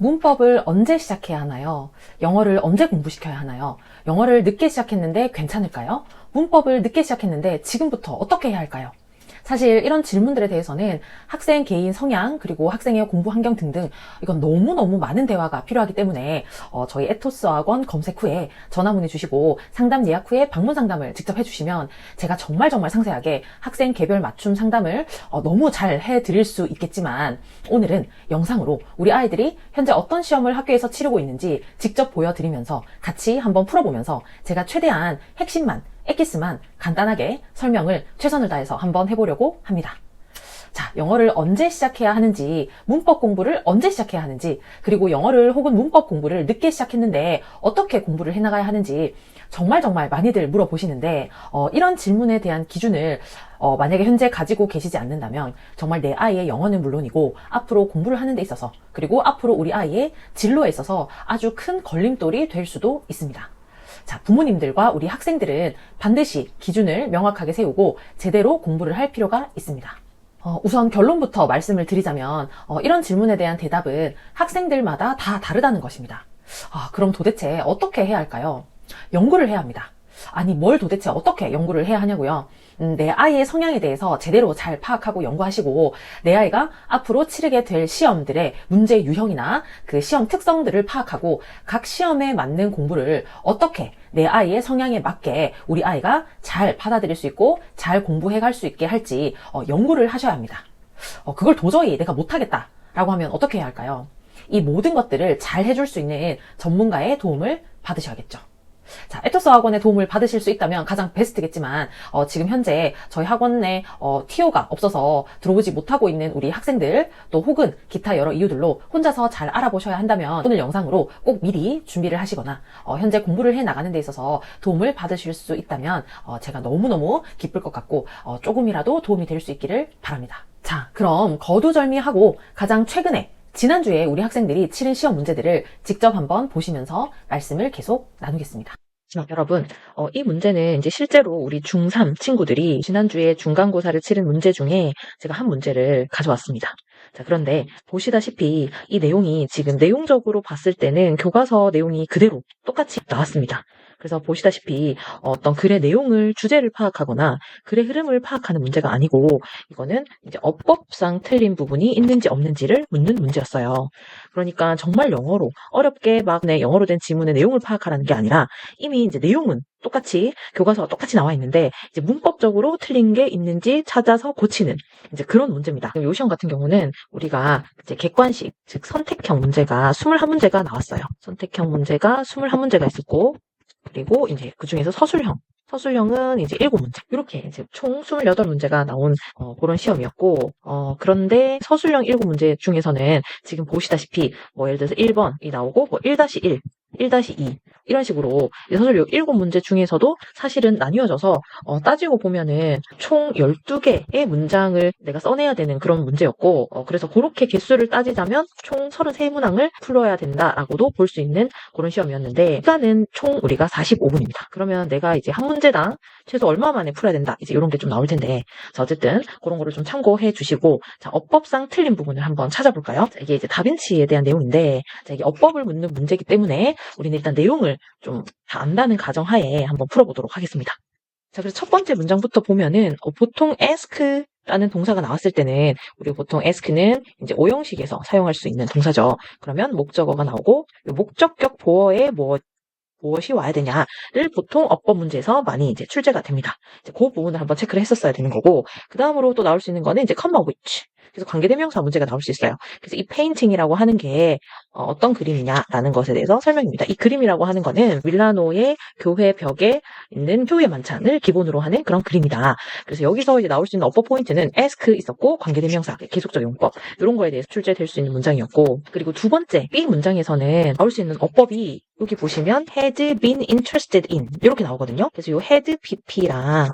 문법을 언제 시작해야 하나요? 영어를 언제 공부시켜야 하나요? 영어를 늦게 시작했는데 괜찮을까요? 문법을 늦게 시작했는데 지금부터 어떻게 해야 할까요? 사실 이런 질문들에 대해서는 학생 개인 성향 그리고 학생의 공부 환경 등등 이건 너무너무 많은 대화가 필요하기 때문에 저희 에토스 학원 검색 후에 전화 문의 주시고 상담 예약 후에 방문 상담을 직접 해주시면 제가 정말 상세하게 학생 개별 맞춤 상담을 너무 잘 해드릴 수 있겠지만, 오늘은 영상으로 우리 아이들이 현재 어떤 시험을 학교에서 치르고 있는지 직접 보여드리면서 같이 한번 풀어보면서 제가 최대한 핵심만 엑기스만 간단하게 설명을 최선을 다해서 한번 해보려고 합니다. 자, 영어를 언제 시작해야 하는지, 문법 공부를 언제 시작해야 하는지, 그리고 영어를 혹은 문법 공부를 늦게 시작했는데 어떻게 공부를 해나가야 하는지 정말 많이들 물어보시는데, 이런 질문에 대한 기준을 만약에 현재 가지고 계시지 않는다면 정말 내 아이의 영어는 물론이고 앞으로 공부를 하는 데 있어서, 그리고 앞으로 우리 아이의 진로에 있어서 아주 큰 걸림돌이 될 수도 있습니다. 자, 부모님들과 우리 학생들은 반드시 기준을 명확하게 세우고 제대로 공부를 할 필요가 있습니다. 우선 결론부터 말씀을 드리자면 이런 질문에 대한 대답은 학생들마다 다 다르다는 것입니다. 그럼 도대체 어떻게 해야 할까요? 연구를 해야 합니다. 아니, 뭘 도대체 어떻게 연구를 해야 하냐고요? 내 아이의 성향에 대해서 제대로 잘 파악하고 연구하시고, 내 아이가 앞으로 치르게 될 시험들의 문제 유형이나 그 시험 특성들을 파악하고 각 시험에 맞는 공부를 어떻게 내 아이의 성향에 맞게 우리 아이가 잘 받아들일 수 있고 잘 공부해 갈 수 있게 할지 연구를 하셔야 합니다. 그걸 도저히 내가 못하겠다 라고 하면 어떻게 해야 할까요? 이 모든 것들을 잘 해줄 수 있는 전문가의 도움을 받으셔야겠죠. 자, 에토스 학원의 도움을 받으실 수 있다면 가장 베스트겠지만 지금 현재 저희 학원에 TO가 없어서 들어오지 못하고 있는 우리 학생들, 또 혹은 기타 여러 이유들로 혼자서 잘 알아보셔야 한다면 오늘 영상으로 꼭 미리 준비를 하시거나 현재 공부를 해 나가는 데 있어서 도움을 받으실 수 있다면 제가 너무너무 기쁠 것 같고 조금이라도 도움이 될 수 있기를 바랍니다. 자, 그럼 거두절미하고 가장 최근에 지난주에 우리 학생들이 치른 시험 문제들을 직접 한번 보시면서 말씀을 계속 나누겠습니다. 여러분, 이 문제는 이제 실제로 우리 중3 친구들이 지난주에 중간고사를 치른 문제 중에 제가 한 문제를 가져왔습니다. 자, 그런데 보시다시피 이 내용이 지금 내용적으로 봤을 때는 교과서 내용이 그대로 똑같이 나왔습니다. 그래서 보시다시피 어떤 글의 내용을, 주제를 파악하거나 글의 흐름을 파악하는 문제가 아니고, 이거는 이제 어법상 틀린 부분이 있는지 없는지를 묻는 문제였어요. 그러니까 정말 영어로 어렵게 막 영어로 된 지문의 내용을 파악하라는 게 아니라 이미 이제 내용은 똑같이 교과서가 똑같이 나와 있는데 이제 문법적으로 틀린 게 있는지 찾아서 고치는 이제 그런 문제입니다. 이 시험 같은 경우는 우리가 이제 객관식, 즉 선택형 문제가 21문제가 나왔어요. 선택형 문제가 21문제가 있었고, 그리고 이제 그 중에서 서술형은 이제 7문제. 이렇게 이제 총 28문제가 나온 그런 시험이었고, 그런데 서술형 7문제 중에서는 지금 보시다시피 예를 들어서 1번이 나오고 1-1, 1-2 이런 식으로 서술형 7문제 중에서도 사실은 나뉘어져서 따지고 보면은 총 12개의 문장을 내가 써내야 되는 그런 문제였고, 그래서 그렇게 개수를 따지자면 총 33문항을 풀어야 된다라고도 볼 수 있는 그런 시험이었는데, 시간은 총 우리가 45분입니다. 그러면 내가 이제 한 문제당 최소 얼마 만에 풀어야 된다, 이제 이런 게 좀 나올 텐데, 자, 어쨌든 그런 거를 좀 참고해 주시고, 자, 어법상 틀린 부분을 한번 찾아볼까요? 자, 이게 이제 다빈치에 대한 내용인데, 자, 이게 어법을 묻는 문제이기 때문에 우리는 일단 내용을 좀 다 안다는 가정하에 한번 풀어보도록 하겠습니다. 자, 그래서 첫 번째 문장부터 보면은 보통 ask 라는 동사가 나왔을 때는 우리 보통 ask는 이제 오형식에서 사용할 수 있는 동사죠. 그러면 목적어가 나오고, 목적격 보어에 무엇이 와야 되냐를 보통 어법 문제에서 많이 이제 출제가 됩니다. 이제 그 부분을 한번 체크를 했었어야 되는 거고, 그 다음으로 또 나올 수 있는 거는 이제 comma which. 그래서 관계대명사 문제가 나올 수 있어요. 그래서 이 페인팅이라고 하는 게 어떤 그림이냐라는 것에 대해서 설명입니다. 이 그림이라고 하는 거는 밀라노의 교회 벽에 있는 교회 만찬을 기본으로 하는 그런 그림이다. 그래서 여기서 이제 나올 수 있는 어법 포인트는 ask 있었고, 관계대명사, 계속적 용법, 이런 거에 대해서 출제될 수 있는 문장이었고, 그리고 두 번째 B 문장에서는 나올 수 있는 어법이 여기 보시면 had been interested in 이렇게 나오거든요. 그래서 이 had pp랑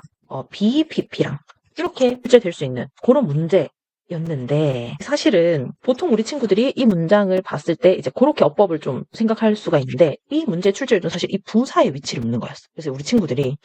be pp랑 이렇게 출제될 수 있는 그런 문제였는데, 사실은 보통 우리 친구들이 이 문장을 봤을 때 이제 그렇게 어법을 좀 생각할 수가 있는데, 이 문제 출제율도 사실 이 부사의 위치를 묻는 거였어. 그래서 우리 친구들이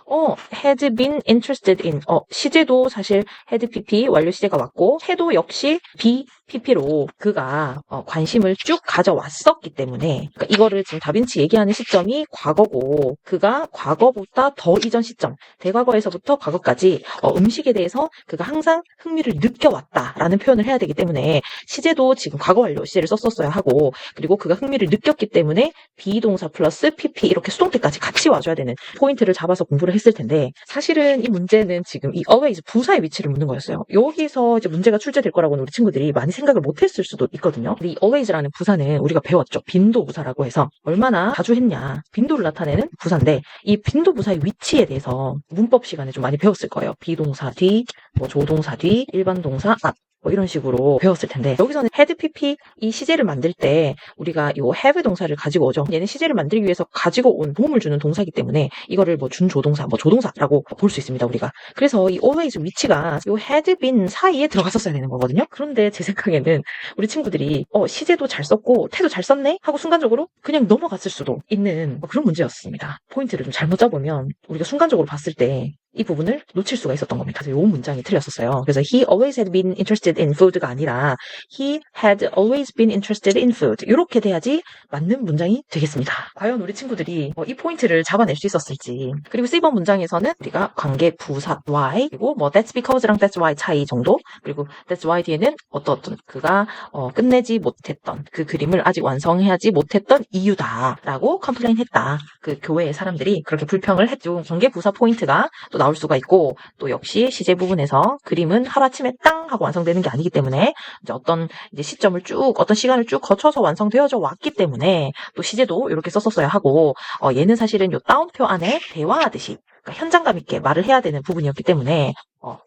had been interested in 시제도 사실 had pp 완료 시제가 왔고, 해도 역시 be PP로 그가 관심을 쭉 가져왔었기 때문에, 그러니까 이거를 지금 다빈치 얘기하는 시점이 과거고, 그가 과거보다 더 이전 시점, 대과거에서부터 과거까지 음식에 대해서 그가 항상 흥미를 느껴왔다라는 표현을 해야 되기 때문에 시제도 지금 과거 완료 시제를 썼었어야 하고, 그리고 그가 흥미를 느꼈기 때문에 비동사 플러스 PP 이렇게 수동태까지 같이 와줘야 되는 포인트를 잡아서 공부를 했을 텐데, 사실은 이 문제는 지금 이 always 부사의 위치를 묻는 거였어요. 여기서 이제 문제가 출제될 거라고는 우리 친구들이 많이 생각을 못했을 수도 있거든요. 이 always라는 부사는 우리가 배웠죠. 빈도부사라고 해서 얼마나 자주 했냐, 빈도를 나타내는 부사인데, 이 빈도부사의 위치에 대해서 문법 시간에 좀 많이 배웠을 거예요. 비동사 뒤, 뭐 조동사 뒤, 일반 동사 앞, 뭐 이런 식으로 배웠을 텐데, 여기서는 had pp 이 시제를 만들 때 우리가 이 have 동사를 가지고 오죠. 얘는 시제를 만들기 위해서 가지고 온 도움을 주는 동사이기 때문에 이거를 뭐 준조동사, 뭐 조동사라고 볼 수 있습니다, 우리가. 그래서 이 always 위치가 이 had been 사이에 들어갔었어야 되는 거거든요. 그런데 제 생각에는 우리 친구들이 시제도 잘 썼고 태도 잘 썼네 하고 순간적으로 그냥 넘어갔을 수도 있는 그런 문제였습니다. 포인트를 좀 잘못 잡으면 우리가 순간적으로 봤을 때 이 부분을 놓칠 수가 있었던 겁니다. 그래서 이 문장이 틀렸었어요. 그래서 he always had been interested in food가 아니라 he had always been interested in food. 이렇게 돼야지 맞는 문장이 되겠습니다. 과연 우리 친구들이 이 포인트를 잡아낼 수 있었을지. 그리고 C번 문장에서는 우리가 관계 부사 why, 그리고 뭐 that's because랑 that's why 차이 정도, 그리고 that's why 뒤에는 어떤 그가 끝내지 못했던 그 그림을 아직 완성하지 못했던 이유다라고 컴플레인 했다. 그 교회의 사람들이 그렇게 불평을 했죠. 관계 부사 포인트가 또 나올 수가 있고, 또 역시 시제 부분에서 그림은 하루아침에 땅 하고 완성되는 게 아니기 때문에 이제 어떤 이제 시점을 쭉, 어떤 시간을 쭉 거쳐서 완성되어져 왔기 때문에 또 시제도 이렇게 썼었어야 하고, 얘는 사실은 요 따옴표 안에 대화하듯이 그러니까 현장감 있게 말을 해야 되는 부분이었기 때문에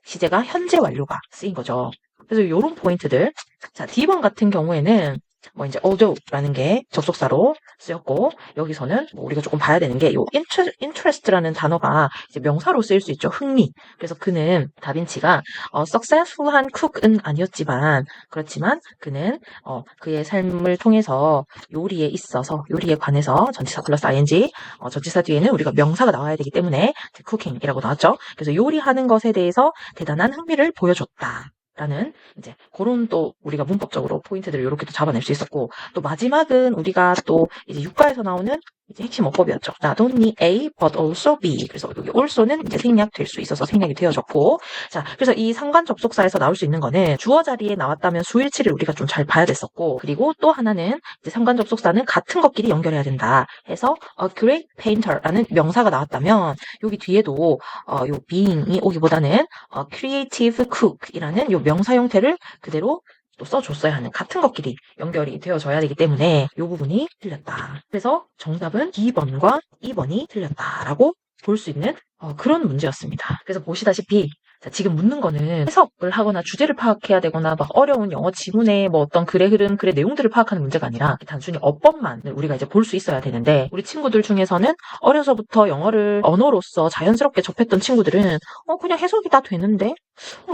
시제가 현재 완료가 쓰인 거죠. 그래서 이런 포인트들. 자, D번 같은 경우에는 뭐 이제 although라는 게 접속사로 쓰였고, 여기서는 뭐 우리가 조금 봐야 되는 게 요 interest라는 단어가 이제 명사로 쓰일 수 있죠. 흥미. 그래서 그는 다빈치가 successful한 cook은 아니었지만, 그렇지만 그는 그의 삶을 통해서 요리에 있어서, 요리에 관해서 전치사 플러스 ing, 전치사 뒤에는 우리가 명사가 나와야 되기 때문에 cooking이라고 나왔죠. 그래서 요리하는 것에 대해서 대단한 흥미를 보여줬다. 라는 이제 그런 또 우리가 문법적으로 포인트들을 이렇게 또 잡아낼 수 있었고, 또 마지막은 우리가 또 이제 육가에서 나오는 이제 핵심 어법이었죠. Not only A but also B. 그래서 여기 also는 이제 생략될 수 있어서 생략이 되어졌고, 자, 그래서 이 상관 접속사에서 나올 수 있는 거는 주어 자리에 나왔다면 수일치를 우리가 좀 잘 봐야 됐었고, 그리고 또 하나는 이제 상관 접속사는 같은 것끼리 연결해야 된다 해서 a great painter라는 명사가 나왔다면 여기 뒤에도 요 being이 오기보다는 creative cook이라는 요 명사 형태를 그대로 또 써줬어야 하는, 같은 것끼리 연결이 되어져야 되기 때문에 이 부분이 틀렸다. 그래서 정답은 D번과 2번이 틀렸다라고 볼 수 있는 그런 문제였습니다. 그래서 보시다시피 자, 지금 묻는 거는 해석을 하거나 주제를 파악해야 되거나 막 어려운 영어 지문의 뭐 어떤 글의 흐름, 글의 내용들을 파악하는 문제가 아니라 단순히 어법만 우리가 이제 볼 수 있어야 되는데, 우리 친구들 중에서는 어려서부터 영어를 언어로서 자연스럽게 접했던 친구들은 그냥 해석이 다 되는데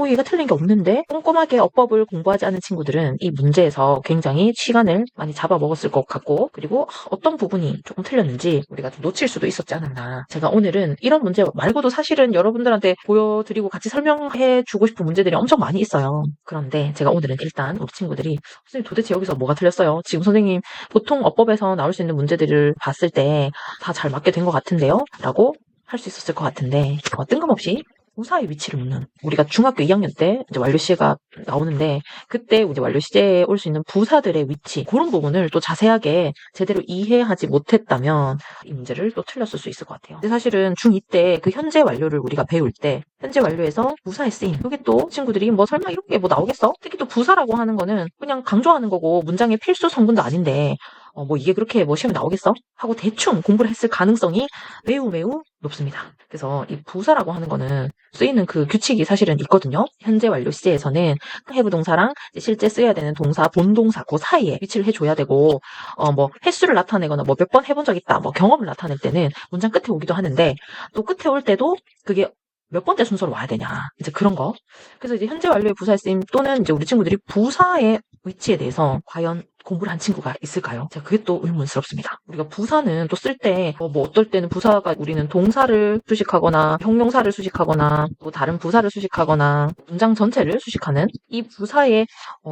얘가 틀린 게 없는데, 꼼꼼하게 어법을 공부하지 않은 친구들은 이 문제에서 굉장히 시간을 많이 잡아먹었을 것 같고, 그리고 어떤 부분이 조금 틀렸는지 우리가 좀 놓칠 수도 있었지 않았나. 제가 오늘은 이런 문제 말고도 사실은 여러분들한테 보여드리고 같이 설명해 주고 싶은 문제들이 엄청 많이 있어요. 그런데 제가 오늘은 일단 우리 친구들이 선생님 도대체 여기서 뭐가 틀렸어요? 지금 선생님 보통 어법에서 나올 수 있는 문제들을 봤을 때 다 잘 맞게 된 것 같은데요? 라고 할 수 있었을 것 같은데, 뜬금없이 부사의 위치를 묻는, 우리가 중학교 2학년 때 이제 완료 시제가 나오는데 그때 이제 완료 시제에 올 수 있는 부사들의 위치, 그런 부분을 또 자세하게 제대로 이해하지 못했다면 이 문제를 또 틀렸을 수 있을 것 같아요. 근데 사실은 중2 때 그 현재 완료를 우리가 배울 때 현재 완료에서 부사의 쓰임, 이게 또 친구들이 뭐 설마 이렇게 뭐 나오겠어? 특히 또 부사라고 하는 거는 그냥 강조하는 거고 문장의 필수 성분도 아닌데 뭐 이게 그렇게 뭐 시험에 나오겠어? 하고 대충 공부를 했을 가능성이 매우 매우 높습니다. 그래서 이 부사라고 하는 거는 쓰이는 그 규칙이 사실은 있거든요. 현재 완료 시제에서는 have 동사랑 실제 쓰여야 되는 동사, 본동사 그 사이에 위치를 해줘야 되고, 뭐 횟수를 나타내거나 뭐 몇 번 해본 적 있다, 뭐 경험을 나타낼 때는 문장 끝에 오기도 하는데, 또 끝에 올 때도 그게 몇 번째 순서로 와야 되냐, 이제 그런 거. 그래서 이제 현재 완료의 부사의 쓰임 또는 이제 우리 친구들이 부사의 위치에 대해서 과연 공부를 한 친구가 있을까요? 자, 그게 또 의문스럽습니다. 우리가 부사는 또 쓸 때, 뭐 어떨 때는 부사가 우리는 동사를 수식하거나 형용사를 수식하거나 또 다른 부사를 수식하거나 문장 전체를 수식하는 이 부사의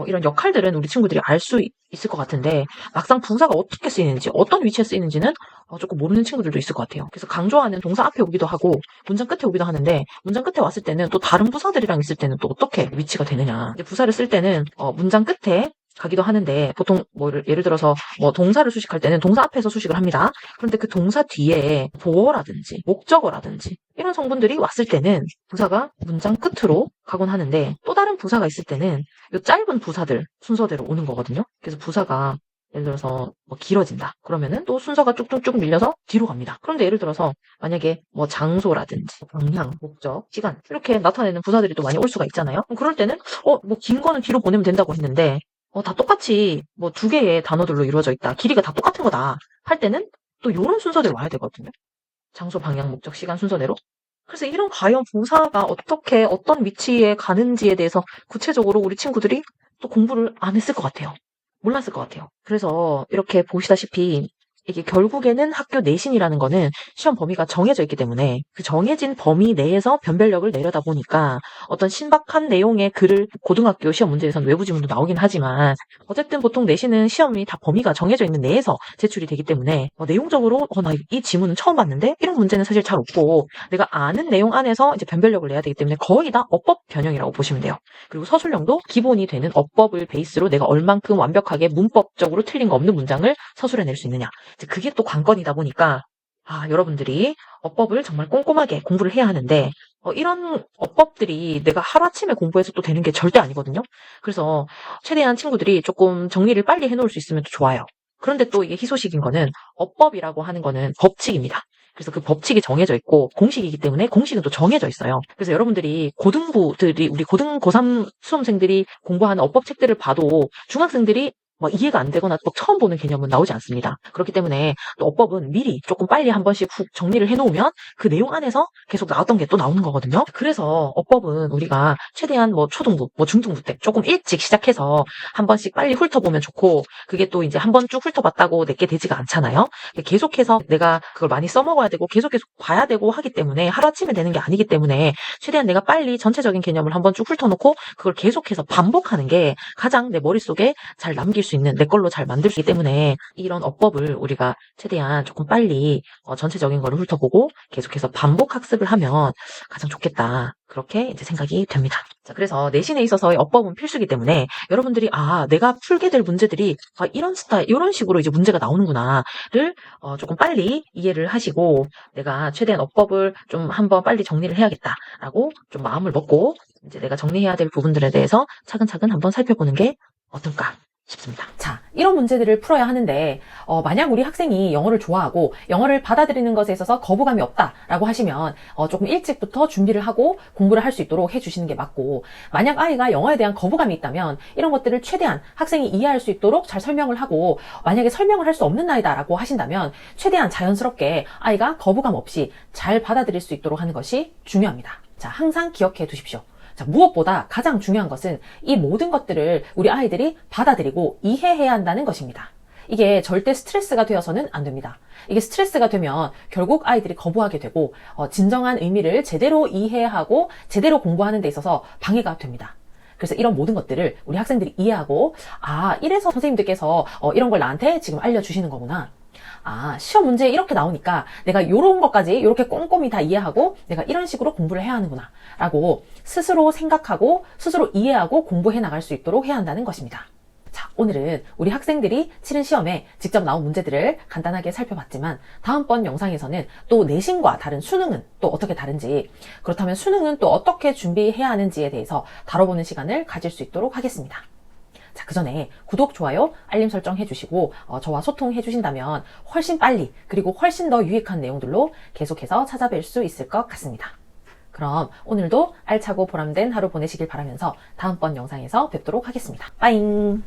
이런 역할들은 우리 친구들이 알 수 있을 것 같은데 막상 부사가 어떻게 쓰이는지 어떤 위치에 쓰이는지는 조금 모르는 친구들도 있을 것 같아요. 그래서 강조하는 동사 앞에 오기도 하고 문장 끝에 오기도 하는데 문장 끝에 왔을 때는 또 다른 부사들이랑 있을 때는 또 어떻게 위치가 되느냐. 이제 부사를 쓸 때는 문장 끝에 가기도 하는데 보통 예를 들어서 동사를 수식할 때는 동사 앞에서 수식을 합니다. 그런데 그 동사 뒤에 보어라든지 목적어라든지 이런 성분들이 왔을 때는 부사가 문장 끝으로 가곤 하는데 또 다른 부사가 있을 때는 이 짧은 부사들 순서대로 오는 거거든요. 그래서 부사가 예를 들어서 길어진다. 그러면은 또 순서가 쭉쭉쭉 밀려서 뒤로 갑니다. 그런데 예를 들어서 만약에 장소라든지 방향, 목적, 시간 이렇게 나타내는 부사들이 또 많이 올 수가 있잖아요. 그럴 때는 긴 거는 뒤로 보내면 된다고 했는데 다 똑같이 두 개의 단어들로 이루어져 있다. 길이가 다 똑같은 거다. 할 때는 또 이런 순서대로 와야 되거든요. 장소, 방향, 목적, 시간 순서대로. 그래서 이런 과연 부사가 어떻게 어떤 위치에 가는지에 대해서 구체적으로 우리 친구들이 또 공부를 안 했을 것 같아요. 몰랐을 것 같아요. 그래서 이렇게 보시다시피 이게 결국에는 학교 내신이라는 거는 시험 범위가 정해져 있기 때문에 그 정해진 범위 내에서 변별력을 내려다 보니까 어떤 신박한 내용의 글을 고등학교 시험 문제에서는 외부 지문도 나오긴 하지만 어쨌든 보통 내신은 시험이 다 범위가 정해져 있는 내에서 제출이 되기 때문에 내용적으로 나 이 지문은 처음 봤는데 이런 문제는 사실 잘 없고 내가 아는 내용 안에서 이제 변별력을 내야 되기 때문에 거의 다 어법 변형이라고 보시면 돼요. 그리고 서술형도 기본이 되는 어법을 베이스로 내가 얼만큼 완벽하게 문법적으로 틀린 거 없는 문장을 서술해 낼 수 있느냐. 그게 또 관건이다 보니까 여러분들이 어법을 정말 꼼꼼하게 공부를 해야 하는데 이런 어법들이 내가 하루아침에 공부해서 또 되는 게 절대 아니거든요. 그래서 최대한 친구들이 조금 정리를 빨리 해놓을 수 있으면 또 좋아요. 그런데 또 이게 희소식인 거는 어법이라고 하는 거는 법칙입니다. 그래서 그 법칙이 정해져 있고 공식이기 때문에 공식은 또 정해져 있어요. 그래서 여러분들이 고등부들이 우리 고3 수험생들이 공부하는 어법 책들을 봐도 중학생들이 이해가 안 되거나 또 처음 보는 개념은 나오지 않습니다. 그렇기 때문에 또 어법은 미리 조금 빨리 한 번씩 훅 정리를 해놓으면 그 내용 안에서 계속 나왔던 게 또 나오는 거거든요. 그래서 어법은 우리가 최대한 초등부, 중등부 때 조금 일찍 시작해서 한 번씩 빨리 훑어보면 좋고 그게 또 이제 한 번 쭉 훑어봤다고 내게 되지가 않잖아요. 계속해서 내가 그걸 많이 써먹어야 되고 계속 봐야 되고 하기 때문에 하루아침에 되는 게 아니기 때문에 최대한 내가 빨리 전체적인 개념을 한 번 쭉 훑어놓고 그걸 계속해서 반복하는 게 가장 내 머릿속에 잘 남길 수 있는 내 걸로 잘 만들 수 있기 때문에 이런 어법을 우리가 최대한 조금 빨리 전체적인 거를 훑어보고 계속해서 반복 학습을 하면 가장 좋겠다. 그렇게 이제 생각이 됩니다. 자, 그래서 내신에 있어서의 어법은 필수이기 때문에 여러분들이 내가 풀게 될 문제들이 이런 스타일, 이런 식으로 이제 문제가 나오는구나를 조금 빨리 이해를 하시고 내가 최대한 어법을 좀 한번 빨리 정리를 해야겠다라고 좀 마음을 먹고 이제 내가 정리해야 될 부분들에 대해서 차근차근 한번 살펴보는 게 어떨까 싶습니다. 자, 이런 문제들을 풀어야 하는데 만약 우리 학생이 영어를 좋아하고 영어를 받아들이는 것에 있어서 거부감이 없다라고 하시면 조금 일찍부터 준비를 하고 공부를 할 수 있도록 해주시는 게 맞고 만약 아이가 영어에 대한 거부감이 있다면 이런 것들을 최대한 학생이 이해할 수 있도록 잘 설명을 하고 만약에 설명을 할 수 없는 나이다라고 하신다면 최대한 자연스럽게 아이가 거부감 없이 잘 받아들일 수 있도록 하는 것이 중요합니다. 자, 항상 기억해 두십시오. 자, 무엇보다 가장 중요한 것은 이 모든 것들을 우리 아이들이 받아들이고 이해해야 한다는 것입니다. 이게 절대 스트레스가 되어서는 안 됩니다. 이게 스트레스가 되면 결국 아이들이 거부하게 되고 진정한 의미를 제대로 이해하고 제대로 공부하는 데 있어서 방해가 됩니다. 그래서 이런 모든 것들을 우리 학생들이 이해하고 이래서 선생님들께서 이런 걸 나한테 지금 알려주시는 거구나. 시험 문제에 이렇게 나오니까 내가 이런 것까지 이렇게 꼼꼼히 다 이해하고 내가 이런 식으로 공부를 해야 하는구나 라고 스스로 생각하고 스스로 이해하고 공부해 나갈 수 있도록 해야 한다는 것입니다. 자, 오늘은 우리 학생들이 치른 시험에 직접 나온 문제들을 간단하게 살펴봤지만 다음번 영상에서는 또 내신과 다른 수능은 또 어떻게 다른지 그렇다면 수능은 또 어떻게 준비해야 하는지에 대해서 다뤄보는 시간을 가질 수 있도록 하겠습니다. 자, 그 전에 구독, 좋아요, 알림 설정 해주시고 저와 소통해 주신다면 훨씬 빨리 그리고 훨씬 더 유익한 내용들로 계속해서 찾아뵐 수 있을 것 같습니다. 그럼 오늘도 알차고 보람된 하루 보내시길 바라면서 다음번 영상에서 뵙도록 하겠습니다. 빠잉!